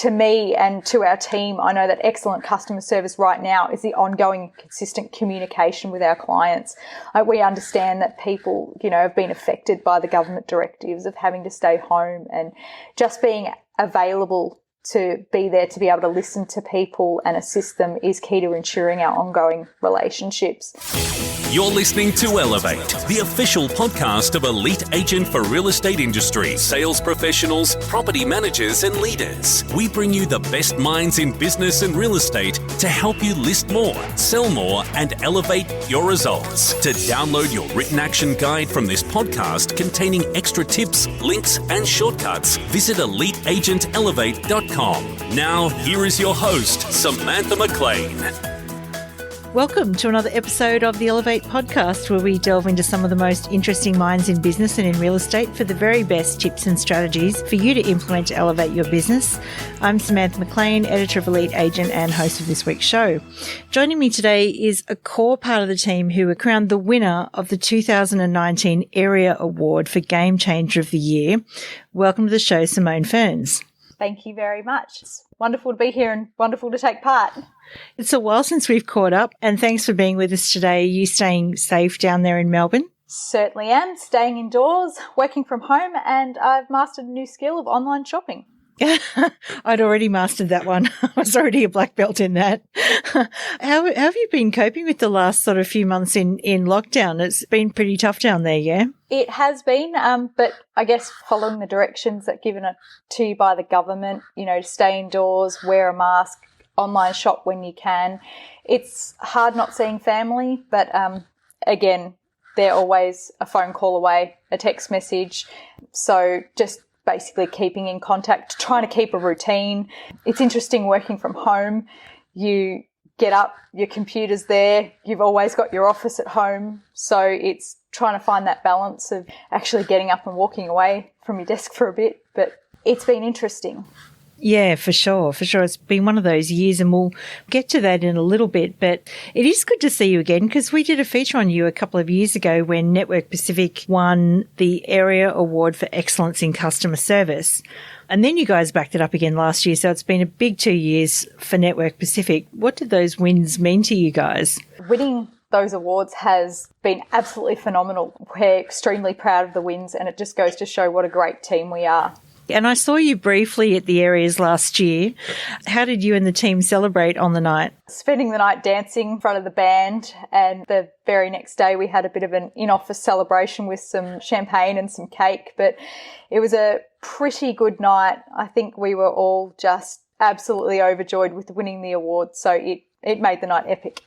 to me and to our team, I know that excellent customer service right now is the ongoing consistent communication with our clients. We understand that people, have been affected by the government directives of having to stay home, and just being available to be there to be able to listen to people and assist them is key to ensuring our ongoing relationships. You're listening to Elevate, the official podcast of Elite Agent for Real Estate Industry, sales professionals, property managers and leaders. We bring you the best minds in business and real estate to help you list more, sell more and elevate your results. To download your written action guide from this podcast containing extra tips, links and shortcuts, visit eliteagentelevate.com. Now, here is your host, Samantha McLean. Welcome to another episode of the Elevate podcast, where we delve into some of the most interesting minds in business and in real estate for the very best tips and strategies for you to implement to elevate your business. I'm Samantha McLean, editor of Elite Agent and host of this week's show. Joining me today is a core part of the team who were crowned the winner of the 2019 Area Award for Game Changer of the Year. Welcome to the show, Simone Firns. Thank you very much. It's wonderful to be here and wonderful to take part. It's a while since we've caught up, and thanks for being with us today. Are you staying safe down there in Melbourne? Certainly am. Staying indoors, working from home, and I've mastered a new skill of online shopping. I'd already mastered that one. I was already a black belt in that. How have you been coping with the last sort of few months in lockdown? It's been pretty tough down there, yeah? It has been, but I guess following the directions that are given to you by the government, to stay indoors, wear a mask, online shop when you can. It's hard not seeing family, but again, they're always a phone call away, a text message. So just basically keeping in contact, trying to keep a routine. It's interesting working from home. You get up, your computer's there, you've always got your office at home. So it's trying to find that balance of actually getting up and walking away from your desk for a bit. But it's been interesting. Yeah, for sure. It's been one of those years, and we'll get to that in a little bit. But it is good to see you again, because we did a feature on you a couple of years ago when Network Pacific won the Area Award for Excellence in Customer Service. And then you guys backed it up again last year. So it's been a big 2 years for Network Pacific. What did those wins mean to you guys? Winning those awards has been absolutely phenomenal. We're extremely proud of the wins, and it just goes to show what a great team we are. And I saw you briefly at the areas last year. How did you and the team celebrate on the night? Spending the night dancing in front of the band, and the very next day we had a bit of an in-office celebration with some champagne and some cake. But it was a pretty good night. I think we were all just absolutely overjoyed with winning the award. So it made the night epic.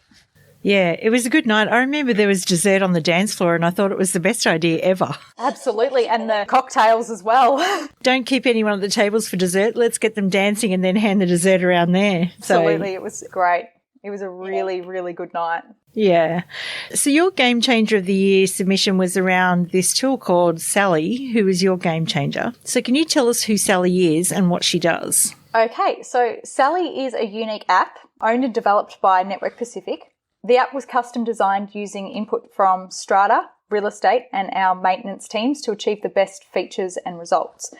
Yeah, it was a good night. I remember there was dessert on the dance floor, and I thought it was the best idea ever. Absolutely, and the cocktails as well. Don't keep anyone at the tables for dessert. Let's get them dancing and then hand the dessert around there. Absolutely, it was great. It was a really, really good night. Yeah. So your Game Changer of the Year submission was around this tool called Sally, who is your game changer. So can you tell us who Sally is and what she does? Okay, so Sally is a unique app owned and developed by Network Pacific. The app was custom designed using input from strata, real estate and our maintenance teams to achieve the best features and results.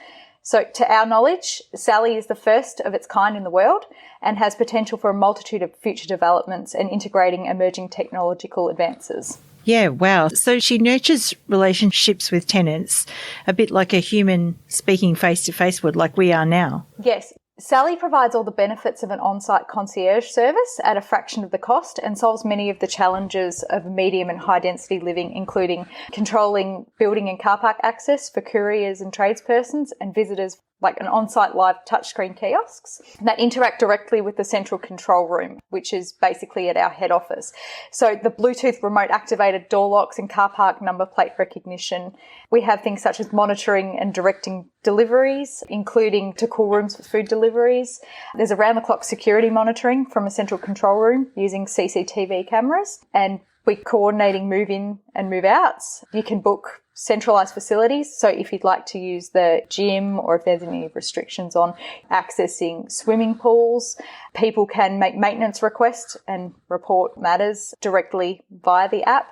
So to our knowledge, Sally is the first of its kind in the world and has potential for a multitude of future developments and integrating emerging technological advances. Yeah, wow. So she nurtures relationships with tenants, a bit like a human speaking face-to-face would, like we are now. Yes. Sally provides all the benefits of an on-site concierge service at a fraction of the cost and solves many of the challenges of medium and high-density living, including controlling building and car park access for couriers and tradespersons and visitors, like an on-site live touchscreen kiosks that interact directly with the central control room, which is basically at our head office. So the Bluetooth remote activated door locks and car park number plate recognition. We have things such as monitoring and directing deliveries, including to cool rooms for food deliveries. There's around-the-clock security monitoring from a central control room using CCTV cameras, and we're coordinating move-in and move-outs. You can book centralised facilities, so if you'd like to use the gym or if there's any restrictions on accessing swimming pools, people can make maintenance requests and report matters directly via the app.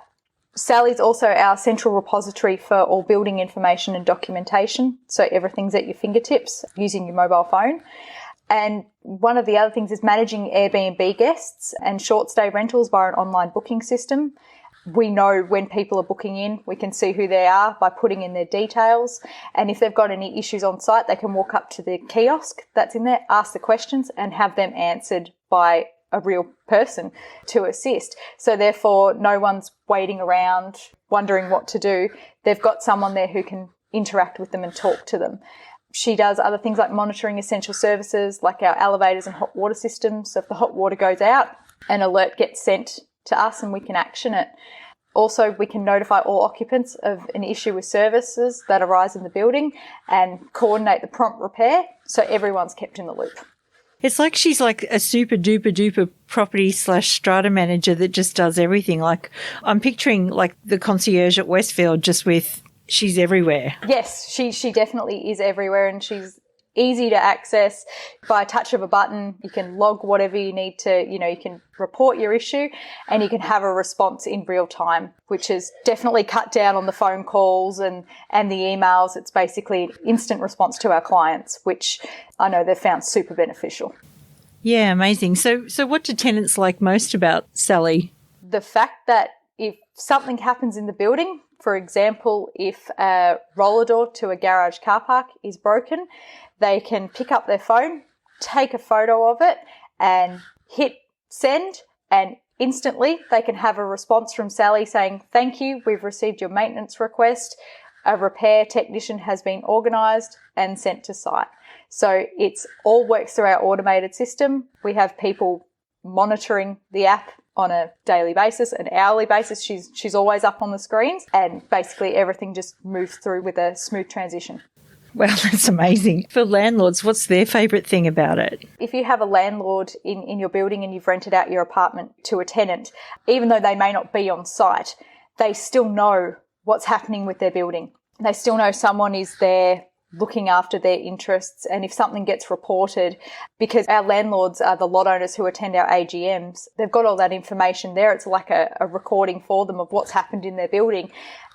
Sally's also our central repository for all building information and documentation, so everything's at your fingertips using your mobile phone. And one of the other things is managing Airbnb guests and short stay rentals via an online booking system. We know when people are booking in, we can see who they are by putting in their details. And if they've got any issues on site, they can walk up to the kiosk that's in there, ask the questions and have them answered by a real person to assist. So therefore, no one's waiting around wondering what to do. They've got someone there who can interact with them and talk to them. She does other things like monitoring essential services like our elevators and hot water systems. So if the hot water goes out, an alert gets sent to us and we can action it. Also, we can notify all occupants of an issue with services that arise in the building and coordinate the prompt repair so everyone's kept in the loop. It's like she's like a super duper duper property / strata manager that just does everything. Like I'm picturing like the concierge at Westfield just with she's everywhere. Yes, she definitely is everywhere and she's easy to access. By a touch of a button, you can log whatever you need to, you can report your issue and you can have a response in real time, which has definitely cut down on the phone calls and the emails. It's basically an instant response to our clients, which I know they've found super beneficial. Yeah, amazing. So what do tenants like most about Sally? The fact that if something happens in the building, for example, if a roller door to a garage car park is broken, they can pick up their phone, take a photo of it and hit send, and instantly they can have a response from Sally saying, "Thank you, we've received your maintenance request. A repair technician has been organised and sent to site." So it's all works through our automated system. We have people monitoring the app on a daily basis, an hourly basis. She's always up on the screens and basically everything just moves through with a smooth transition. Well, that's amazing. For landlords, what's their favourite thing about it? If you have a landlord in your building and you've rented out your apartment to a tenant, even though they may not be on site, they still know what's happening with their building. They still know someone is there looking after their interests, and if something gets reported, because our landlords are the lot owners who attend our AGMs, they've got all that information there. It's like a recording for them of what's happened in their building,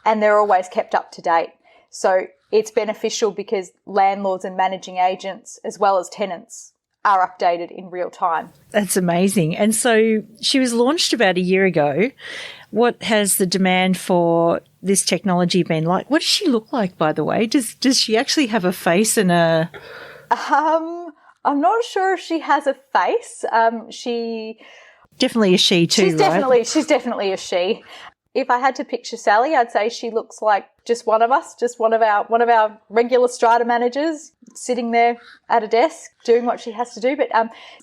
and they're always kept up to date. So it's beneficial because landlords and managing agents, as well as tenants, are updated in real time. That's amazing. And so she was launched about a year ago. What has the demand for this technology been like? What does she look like, by the way? Does she actually have a face and a... I'm not sure if she has a face. She... Definitely a she too, right? She's definitely a she. If I had to picture Sally, I'd say she looks like just one of us, just one of our regular strata managers sitting there at a desk doing what she has to do. But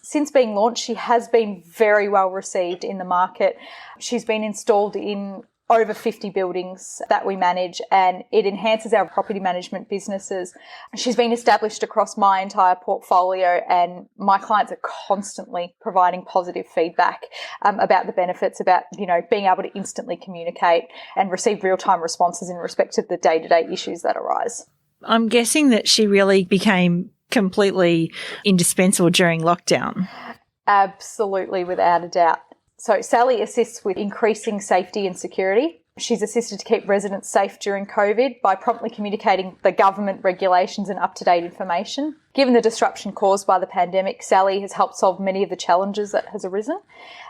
since being launched, she has been very well received in the market. She's been installed in over 50 buildings that we manage, and it enhances our property management businesses. She's been established across my entire portfolio, and my clients are constantly providing positive feedback about the benefits, about being able to instantly communicate and receive real-time responses in respect of the day-to-day issues that arise. I'm guessing that she really became completely indispensable during lockdown. Absolutely, without a doubt. So Sally assists with increasing safety and security. She's assisted to keep residents safe during COVID by promptly communicating the government regulations and up-to-date information. Given the disruption caused by the pandemic, Sally has helped solve many of the challenges that has arisen.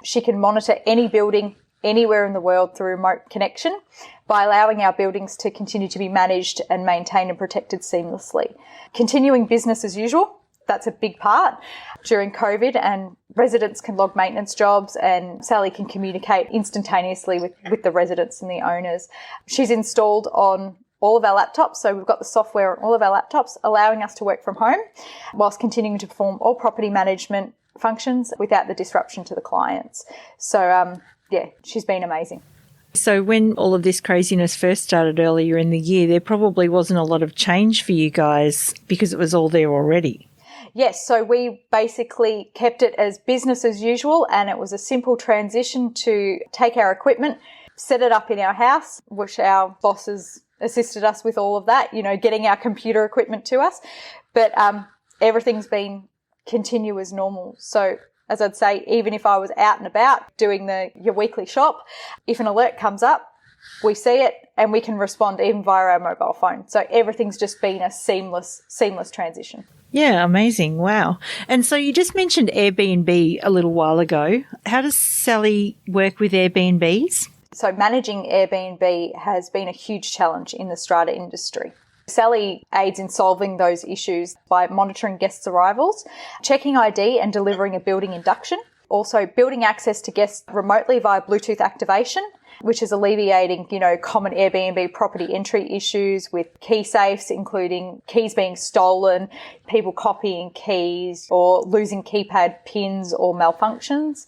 She can monitor any building anywhere in the world through remote connection by allowing our buildings to continue to be managed and maintained and protected seamlessly. Continuing business as usual, that's a big part during COVID, and residents can log maintenance jobs and Sally can communicate instantaneously with the residents and the owners. She's installed on all of our laptops, so we've got the software on all of our laptops, allowing us to work from home whilst continuing to perform all property management functions without the disruption to the clients. So, she's been amazing. So when all of this craziness first started earlier in the year, there probably wasn't a lot of change for you guys because it was all there already. Yes, so we basically kept it as business as usual, and it was a simple transition to take our equipment, set it up in our house, which our bosses assisted us with all of that, getting our computer equipment to us. But everything's been continue as normal. So as I'd say, even if I was out and about doing your weekly shop, if an alert comes up, we see it and we can respond even via our mobile phone. So everything's just been a seamless transition. Yeah, amazing. Wow. And so you just mentioned Airbnb a little while ago. How does Sally work with Airbnbs? So managing Airbnb has been a huge challenge in the strata industry. Sally aids in solving those issues by monitoring guests' arrivals, checking ID and delivering a building induction, also building access to guests remotely via Bluetooth activation, which is alleviating, common Airbnb property entry issues with key safes, including keys being stolen, people copying keys or losing keypad pins or malfunctions.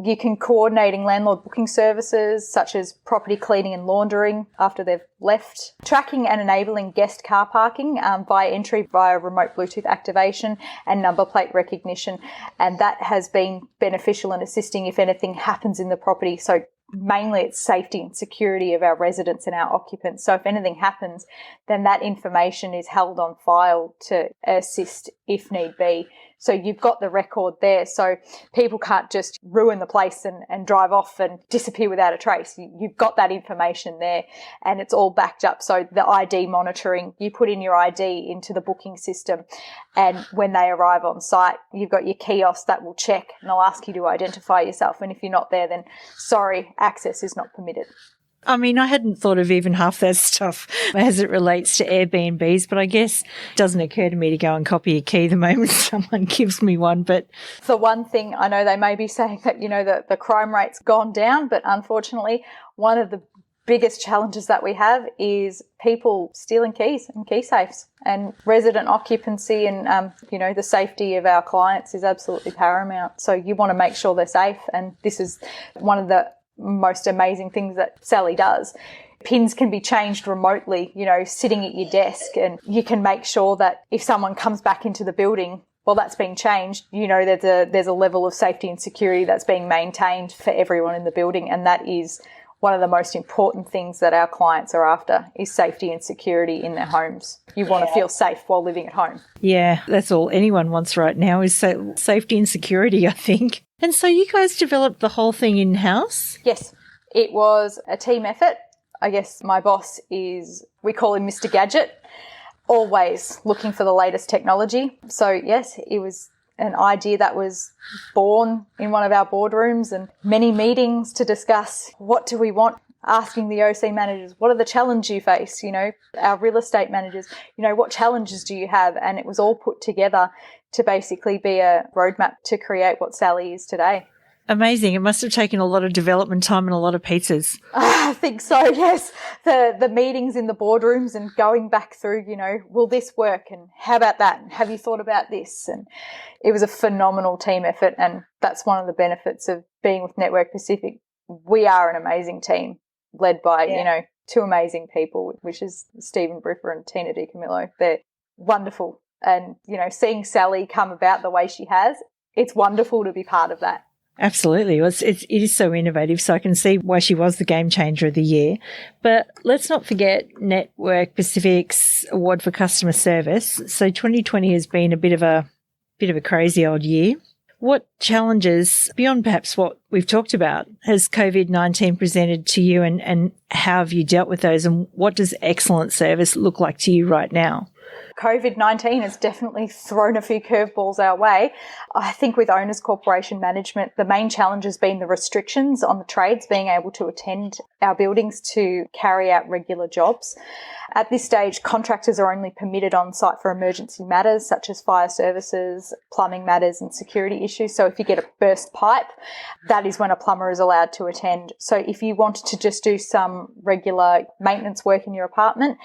You can coordinating landlord booking services such as property cleaning and laundering after they've left, tracking and enabling guest car parking via entry via remote Bluetooth activation and number plate recognition. And that has been beneficial in assisting if anything happens in the property. So mainly it's safety and security of our residents and our occupants. So if anything happens, then that information is held on file to assist if need be. So you've got the record there. So people can't just ruin the place and drive off and disappear without a trace. You've got that information there and it's all backed up. So the ID monitoring, you put in your ID into the booking system and when they arrive on site, you've got your kiosk that will check and they'll ask you to identify yourself. And if you're not there, then sorry, access is not permitted. I mean, I hadn't thought of even half that stuff as it relates to Airbnbs, but I guess it doesn't occur to me to go and copy a key the moment someone gives me one. But for one thing, I know they may be saying that, the crime rate's gone down, but unfortunately, one of the biggest challenges that we have is people stealing keys and key safes, and resident occupancy and, the safety of our clients is absolutely paramount. So you want to make sure they're safe. And this is one of the most amazing things that Sally does. Pins can be changed remotely, sitting at your desk, and you can make sure that if someone comes back into the building, well, that's being changed, there's a level of safety and security that's being maintained for everyone in the building. And that is one of the most important things that our clients are after, is safety and security in their homes. You want to feel safe while living at home. Yeah, that's all anyone wants right now is safety and security, I think. And so you guys developed the whole thing in-house? Yes, it was a team effort. I guess my boss we call him Mr. Gadget, always looking for the latest technology. So yes, it was an idea that was born in one of our boardrooms and many meetings to discuss what do we want, asking the OC managers, what are the challenges you face? Our real estate managers, what challenges do you have? And it was all put together to basically be a roadmap to create what Sally is today. Amazing. It must have taken a lot of development time and a lot of pizzas. I think so, yes. The meetings in the boardrooms and going back through, will this work? And how about that? And have you thought about this? And it was a phenomenal team effort. And that's one of the benefits of being with Network Pacific. We are an amazing team led by, two amazing people, which is Stephen Briffer and Tina DiCamillo. They're wonderful. And, seeing Sally come about the way she has, it's wonderful to be part of that. Absolutely. Well, it is so innovative, so I can see why she was the Game Changer of the Year. But let's not forget Network Pacific's Award for Customer Service. So 2020 has been a bit of a crazy old year. What challenges, beyond perhaps what we've talked about, has COVID-19 presented to you and how have you dealt with those, and what does excellent service look like to you right now? COVID-19 has definitely thrown a few curveballs our way. I think with Owners Corporation Management, the main challenge has been the restrictions on the trades being able to attend our buildings to carry out regular jobs. At this stage, contractors are only permitted on site for emergency matters such as fire services, plumbing matters and security issues. So if you get a burst pipe, that is when a plumber is allowed to attend. So if you wanted to just do some regular maintenance work in your apartment,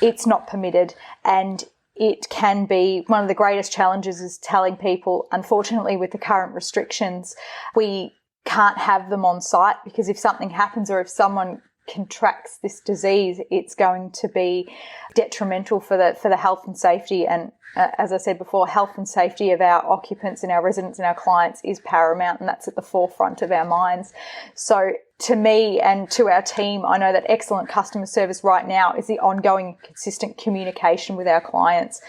it's not permitted, and it can be one of the greatest challenges is telling people, unfortunately, with the current restrictions, we can't have them on site because if something happens or if someone contracts this disease, it's going to be detrimental for the health and safety. And as I said before, health and safety of our occupants and our residents and our clients is paramount, and that's at the forefront of our minds. So to me and to our team, I know that excellent customer service right now is the ongoing consistent communication with our clients.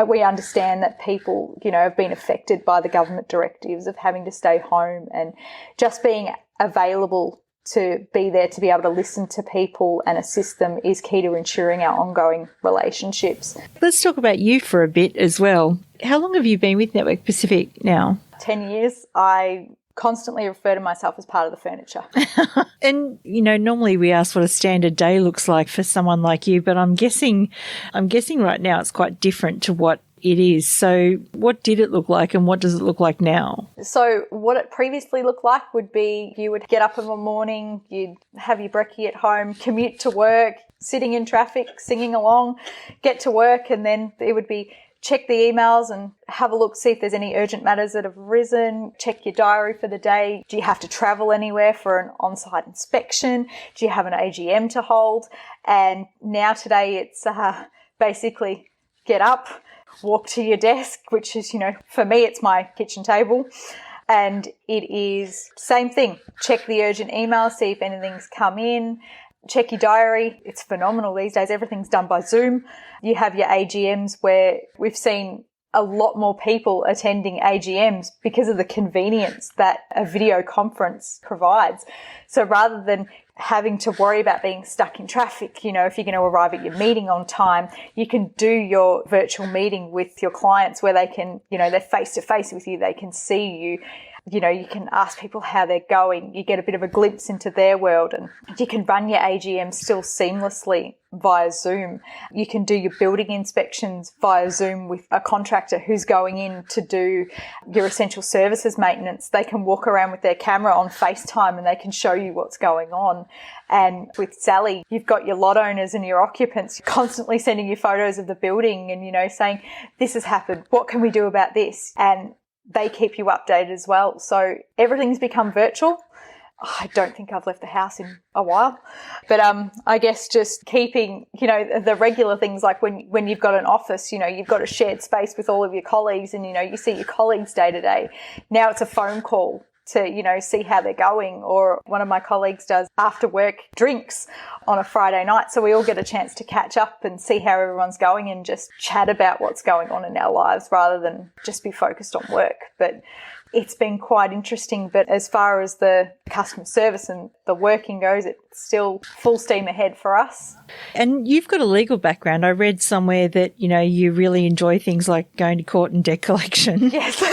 We understand that people, have been affected by the government directives of having to stay home, and just being available to be there to be able to listen to people and assist them is key to ensuring our ongoing relationships. Let's talk about you for a bit as well. How long have you been with Network Pacific now? 10 years. I constantly refer to myself as part of the furniture. And, normally we ask what a standard day looks like for someone like you, but I'm guessing right now it's quite different to what it is. So what did it look like and what does it look like now? So what it previously looked like would be you would get up in the morning, you'd have your brekkie at home, commute to work, sitting in traffic, singing along, get to work, and then it would be check the emails and have a look, see if there's any urgent matters that have arisen, check your diary for the day. Do you have to travel anywhere for an on-site inspection? Do you have an AGM to hold? And now today it's basically get up, walk to your desk, which is, for me, it's my kitchen table. And it is same thing. Check the urgent emails, see if anything's come in. Check your diary. It's phenomenal these days. Everything's done by Zoom. You have your AGMs where we've seen a lot more people attending AGMs because of the convenience that a video conference provides. So rather than having to worry about being stuck in traffic, if you're going to arrive at your meeting on time, you can do your virtual meeting with your clients where they can, they're face to face with you. They can see you. You can ask people how they're going. You get a bit of a glimpse into their world, and you can run your AGM still seamlessly via Zoom. You can do your building inspections via Zoom with a contractor who's going in to do your essential services maintenance. They can walk around with their camera on FaceTime and they can show you what's going on. And with Sally, you've got your lot owners and your occupants constantly sending you photos of the building and, saying, this has happened. What can we do about this? And they keep you updated as well. So everything's become virtual. I don't think I've left the house in a while. But I guess just keeping, the regular things like when you've got an office, you've got a shared space with all of your colleagues and, you see your colleagues day to day. Now it's a phone call to, see how they're going. Or one of my colleagues does after work drinks on a Friday night. So we all get a chance to catch up and see how everyone's going and just chat about what's going on in our lives rather than just be focused on work. But it's been quite interesting. But as far as the customer service and the working goes, it's still full steam ahead for us. And you've got a legal background. I read somewhere that, you really enjoy things like going to court and debt collection. Yes.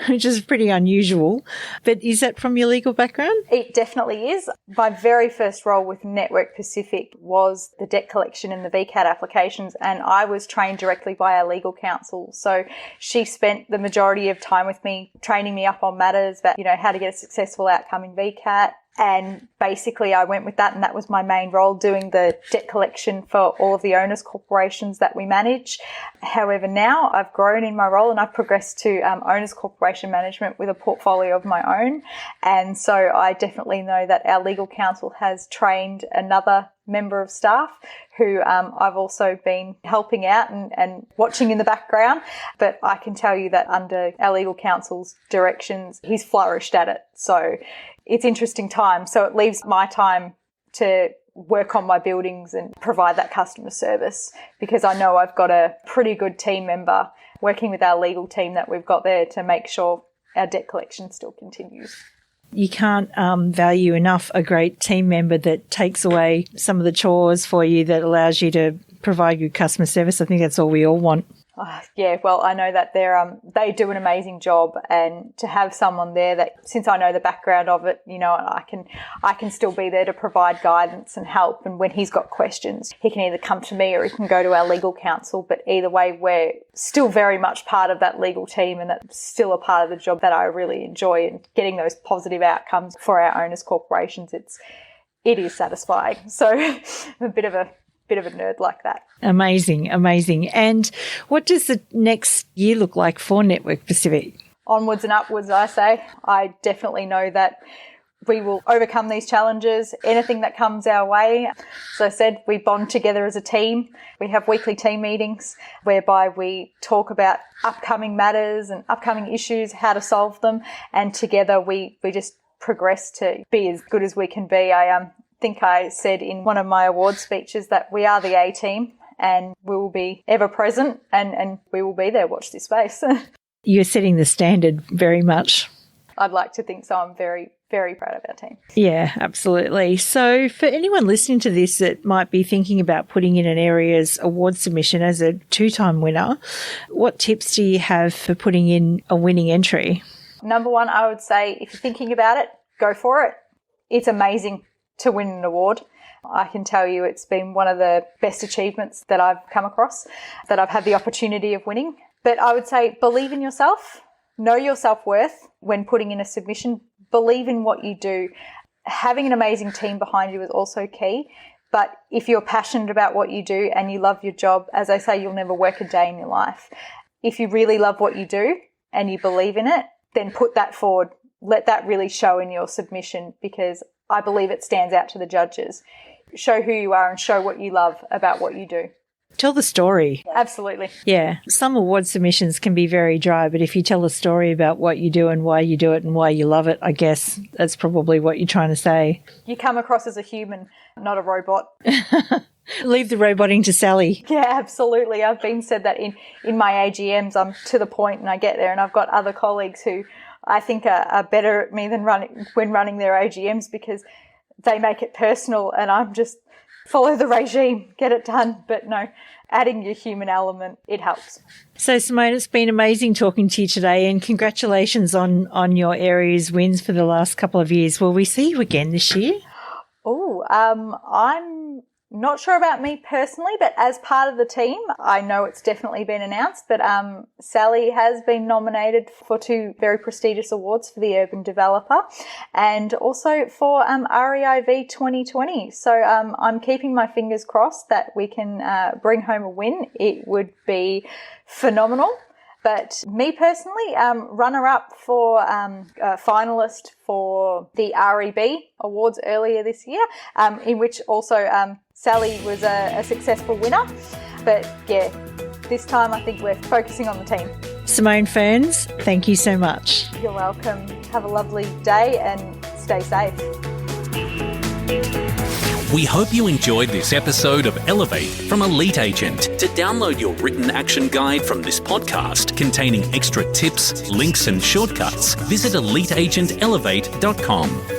Which is pretty unusual. But is that from your legal background? It definitely is. My very first role with Network Pacific was the debt collection and the VCAT applications, and I was trained directly by our legal counsel. So she spent the majority of time with me, training me up on matters about, how to get a successful outcome in VCAT. And basically I went with that, and that was my main role, doing the debt collection for all of the owners corporations that we manage. However, now I've grown in my role and I've progressed to owners corporation management with a portfolio of my own. And so I definitely know that our legal counsel has trained another member of staff who I've also been helping out and watching in the background. But I can tell you that under our legal counsel's directions, he's flourished at it. So it's interesting time. So it leaves my time to work on my buildings and provide that customer service, because I know I've got a pretty good team member working with our legal team that we've got there to make sure our debt collection still continues. You can't value enough a great team member that takes away some of the chores for you, that allows you to provide good customer service. I think that's all we all want. Yeah, well, I know that they do an amazing job, and to have someone there that, since I know the background of it, I can still be there to provide guidance and help. And when he's got questions, he can either come to me or he can go to our legal counsel. But either way, we're still very much part of that legal team, and that's still a part of the job that I really enjoy, and getting those positive outcomes for our owners corporations. It is satisfying. So I'm a bit of a nerd like that. Amazing. And what does the next year look like for Network Pacific? Onwards and upwards, I say. I definitely know that we will overcome these challenges, anything that comes our way. As I said, we bond together as a team. We have weekly team meetings whereby we talk about upcoming matters and upcoming issues, how to solve them, and together we just progress to be as good as we can be. I think I said in one of my award speeches that we are the A team, and we will be ever present, and we will be there. Watch this space. You're setting the standard very much. I'd like to think so. I'm very, very proud of our team. Yeah, absolutely. So for anyone listening to this that might be thinking about putting in an area's award submission as a 2-time winner, what tips do you have for putting in a winning entry? Number one, I would say if you're thinking about it, go for it. It's amazing to win an award. I can tell you it's been one of the best achievements that I've come across, that I've had the opportunity of winning. But I would say believe in yourself, know your self-worth when putting in a submission, believe in what you do. Having an amazing team behind you is also key. But if you're passionate about what you do and you love your job, as I say, you'll never work a day in your life. If you really love what you do and you believe in it, then put that forward. Let that really show in your submission, because I believe it stands out to the judges. Show who you are and show what you love about what you do. Tell the story. Absolutely. Yeah. Some award submissions can be very dry, but if you tell a story about what you do and why you do it and why you love it, I guess that's probably what you're trying to say. You come across as a human, not a robot. Leave the roboting to Sally. Yeah, absolutely. I've been said that in my AGMs. I'm to the point and I get there and I've got other colleagues who I think are better at me than when running their AGMs, because they make it personal and I'm just follow the regime, get it done. But no, adding your human element, it helps. So Simone, it's been amazing talking to you today, and congratulations on your area's wins for the last couple of years. Will we see you again this year? Oh, I'm not sure about me personally, but as part of the team, I know it's definitely been announced, but Sally has been nominated for 2 very prestigious awards for the Urban Developer and also for REIV 2020. So I'm keeping my fingers crossed that we can bring home a win. It would be phenomenal. But me personally, runner-up for finalist for the REB Awards earlier this year, in which also Sally was a successful winner. But yeah, this time I think we're focusing on the team. Simone Firns, thank you so much. You're welcome. Have a lovely day and stay safe. We hope you enjoyed this episode of Elevate from Elite Agent. To download your written action guide from this podcast containing extra tips, links and shortcuts, visit eliteagentelevate.com.